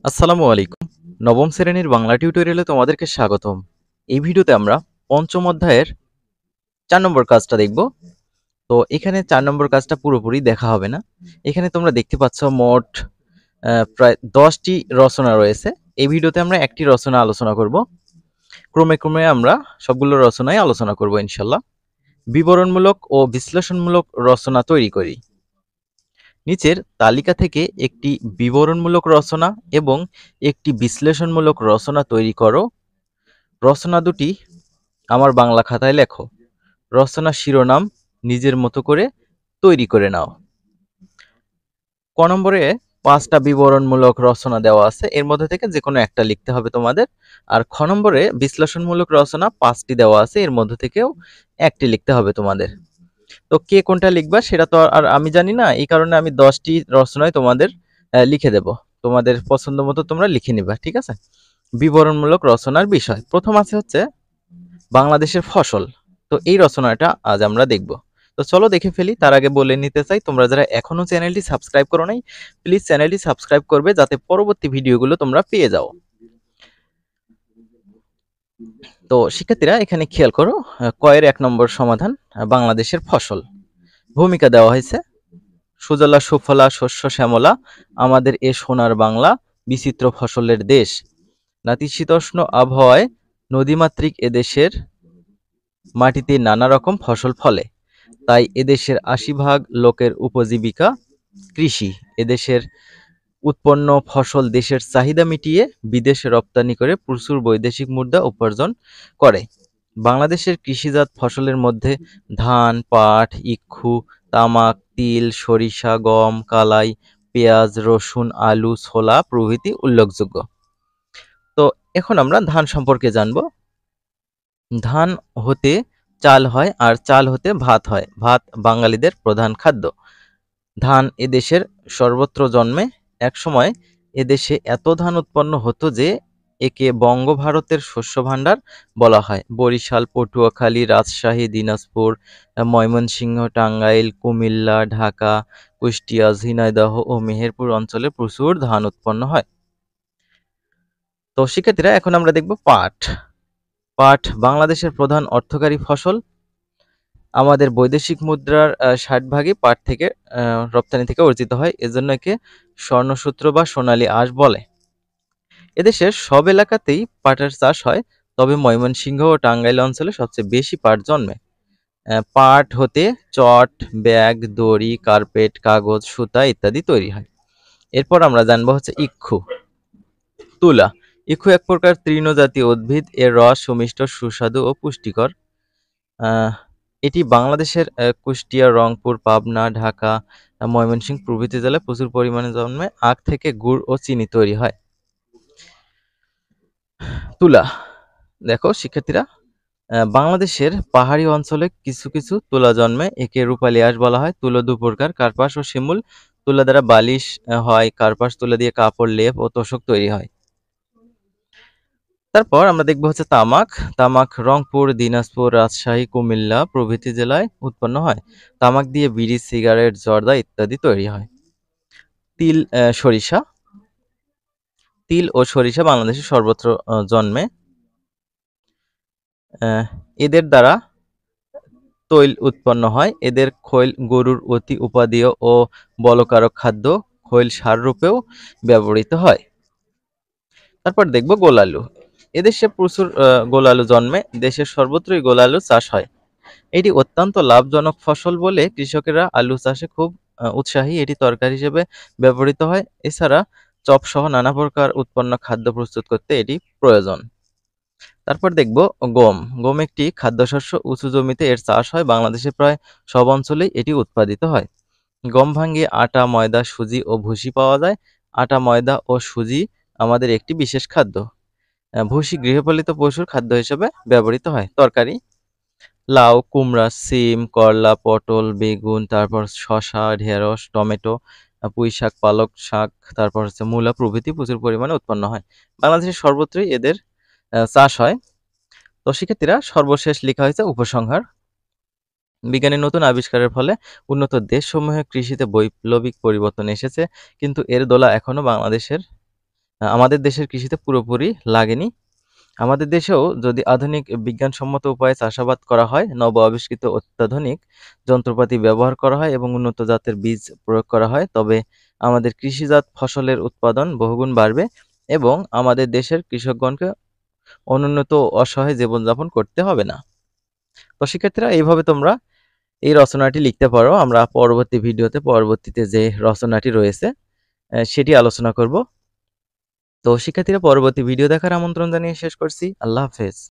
আসসালামু আলাইকুম। নবম শ্রেণীর বাংলা টিউটোরিয়ালে তোমাদেরকে স্বাগতম। এই ভিডিওতে আমরা পঞ্চম অধ্যায়ের ৪ নম্বর কাজটা দেখব। তো এখানে ৪ নম্বর কাজটা পুরোপুরি দেখা হবে না। এখানে তোমরা দেখতে পাচ্ছ মোট প্রায় ১০টি রচনা রয়েছে। এই ভিডিওতে আমরা একটি রচনা আলোচনা করব। ক্রমে ক্রমে আমরা সবগুলো রচনাই আলোচনা করব ইনশাল্লাহ। বিবরণমূলক ও বিশ্লেষণমূলক রচনা তৈরি করি। নিচের তালিকা থেকে একটি বিবরণমূলক রচনা এবং একটি বিশ্লেষণমূলক রচনা তৈরি করো। রচনা দুটি আমার বাংলা খাতায় লেখো। রচনা শিরোনাম নিজের মতো করে তৈরি করে নাও। ক নম্বরে ৫টা বিবরণমূলক রচনা দেওয়া আছে, এর মধ্যে থেকে যে কোনো একটা লিখতে হবে তোমাদের। আর খ নম্বরে বিশ্লেষণমূলক রচনা ৫টি দেওয়া আছে, এর মধ্যে থেকেও একটি লিখতে হবে তোমাদের। তো কে কোনটা লিখবা সেটা তো আর আমি জানি না, এই কারণে আমি 10টি রচনায় তোমাদের লিখে দেব। তোমাদের পছন্দ মতো তোমরা লিখে নিবা, ঠিক আছে? বিবরণমূলক রচনার বিষয় প্রথম আছে হচ্ছে বাংলাদেশের ফসল। তো এই রচনাটা আজ আমরা দেখব। তো চলো দেখে ফেলি। তার আগে বলে নিতে চাই, তোমরা যারা এখনো চ্যানেলটি সাবস্ক্রাইব করো নাই, প্লিজ চ্যানেলটি সাবস্ক্রাইব করবে যাতে পরবর্তী ভিডিওগুলো তোমরা পেয়ে যাও। তো শিক্ষার্থীরা এখানে খেয়াল করো, কয়ের ১ নম্বর সমাধান বাংলাদেশের ফসল। ভূমিকা দেওয়া হয়েছে, সুজলা সুফলা শস্য শ্যামলা আমাদের এ সোনার বাংলা, বিচিত্র ফসলের দেশ। নাতিশীতোষ্ণ আবহাওয়ায় নদীমাতৃক এদেশের মাটিতে নানা রকম ফসল ফলে, তাই এদেশের ৮০% লোকের উপজীবিকা কৃষি। এদেশের উৎপন্ন ফসল দেশের চাহিদা মিটিয়ে বিদেশে রপ্তানি করে প্রচুর বৈদেশিক মুদ্রা উপার্জন করে। বাংলাদেশের কৃষিজাত ফসলের মধ্যে ধান, পাট, ইক্ষু, তামাক, তিল, সরিষা, গম, কালাই, পেঁয়াজ, রসুন, আলু, ছোলা প্রভৃতি উল্লেখযোগ্য। তো এখন আমরা ধান সম্পর্কে জানব। ধান হতে চাল হয় আর চাল হতে ভাত হয়। ভাত বাঙালিদের প্রধান খাদ্য। ধান এদেশের সর্বত্র জন্মে। একসময় এদেশে এত ধান উৎপন্ন হতো যে একে বঙ্গভারতের শস্য ভাণ্ডার বলা হয়। বরিশাল, পটুয়াখালী, রাজশাহী, দিনাজপুর, ময়মনসিংহ, টাঙ্গাইল, কুমিল্লা, ঢাকা, কুষ্টিয়া, ঝিনাইদহ ও মেহেরপুর অঞ্চলে প্রচুর ধান উৎপন্ন হয়। তো শিক্ষার্থীরা এখন আমরা দেখব পাট। পাট বাংলাদেশের প্রধান অর্থকারী ফসল। আমাদের বৈদেশিক মুদ্রার ৬০% পাট থেকে রপ্তানি থেকে অর্জিত হয়, এজন্য একে স্বর্ণসূত্র বা সোনালী আঁশ বলে। এদেশের সব এলাকাতেই পাটের চাষ হয়, তবে ময়মনসিংহ ও টাঙ্গাইল অঞ্চলে সবচেয়ে বেশি পাট জন্মে। পাট হতে চট, ব্যাগ, দড়ি, কার্পেট, কাগজ, সুতা ইত্যাদি তৈরি হয়। এরপর আমরা জানবো হচ্ছে ইক্ষু। তুলা। ইক্ষু এক প্রকার তৃণজাতীয় উদ্ভিদ, এর রস সুমিষ্ট, সুস্বাদু ও পুষ্টিকর। এটি বাংলাদেশের কুষ্টিয়া, রংপুর, পাবনা, ঢাকা, ময়মনসিংহ প্রভৃতি জেলায় প্রচুর পরিমাণে জন্মে। আখ থেকে গুড় ও চিনি তৈরি হয়। তুলা। দেখো শিক্ষার্থীরা, বাংলাদেশের পাহাড়ি অঞ্চলে কিছু কিছু তুলা জন্মে, একে রূপালী আঁশ বলা হয়। তুলো দু প্রকার, কার্পাস ও শিমুল। তুলা দ্বারা বালিশ হয়, কার্পাস তুলা দিয়ে কাপড়, লেপ ও তোশক তৈরি হয়। তারপর আমরা দেখব হচ্ছে তামাক। তামাক রংপুর, দিনাজপুর, রাজশাহী, কুমিল্লা প্রভৃতি জেলায় উৎপন্ন হয়। তামাক দিয়ে বিড়ি, সিগারেট, জর্দা ইত্যাদি তৈরি হয়। তিল, সরিষা। তিল ও সরিষা বাংলাদেশের সর্বত্র জন্মে। এদের দ্বারা তৈল উৎপন্ন হয়। এদের খৈল গরুর অতি উপাদেয় ও বলকারক খাদ্য, খৈল সার রূপেও ব্যবহৃত হয়। তারপর দেখব গোলালু। এদেশে প্রচুর গোলালু জন্মে, দেশের সর্বত্রই গোলালু চাষ হয়। এটি অত্যন্ত লাভজনক ফসল বলে কৃষকেরা আলু চাষে খুব উৎসাহী। এটি তরকারি হিসেবে ব্যবহৃত হয়। এছাড়া চপ সহ নানা প্রকার উৎপন্ন খাদ্য প্রস্তুত করতে এটি প্রয়োজন। তারপর দেখব গম। গম একটি খাদ্যশস্য, উঁচু জমিতে এর চাষ হয়। বাংলাদেশে প্রায় সব অঞ্চলেই এটি উৎপাদিত হয়। গম ভাঙিয়ে আটা, ময়দা, সুজি ও ভুসি পাওয়া যায়। আটা, ময়দা ও সুজি আমাদের একটি বিশেষ খাদ্য। ভুসি গৃহপালিত পশুর খাদ্য হিসেবে ব্যবহৃত হয়। তরকারি লাউ, কুমড়া, সিম, করলা, পটল, বেগুন, তারপর শসা, ঢেঁড়স, টমেটো, পুঁইশাক, পালক শাক, তারপর হচ্ছে মূলা প্রভৃতি প্রচুর পরিমাণে উৎপন্ন হয়। বাংলাদেশের সর্বত্রই এদের চাষ হয়। তো শিক্ষার্থীরা সর্বশেষ লেখা হয়েছে উপসংহার। বিজ্ঞানের নতুন আবিষ্কারের ফলে উন্নত দেশসমূহে কৃষিতে বৈপ্লবিক পরিবর্তন এসেছে, কিন্তু এর দোলা এখনো আমাদের দেশের কৃষিতে পুরোপুরি লাগেনি। আমাদের দেশেও যদি আধুনিক বিজ্ঞানসম্মত উপায়ে চাষাবাদ করা হয়, নব আবিষ্কৃত অত্যাধুনিক যন্ত্রপাতি ব্যবহার করা হয় এবং উন্নত জাতের বীজ প্রয়োগ করা হয়, তবে আমাদের কৃষিজাত ফসলের উৎপাদন বহুগুণ বাড়বে এবং আমাদের দেশের কৃষকগণকে অনুন্নত ও অসহায় জীবনযাপন করতে হবে না। তো শিক্ষার্থীরা, এইভাবে তোমরা এই রচনাটি লিখতে পারো। আমরা পরবর্তী ভিডিওতে পরবর্তীতে যে রচনাটি রয়েছে সেটি আলোচনা করব। তো শিক্ষার্থীরা, পরবর্তী ভিডিও দেখার আমন্ত্রণ জানিয়ে শেষ করছি। আল্লাহ হাফেজ।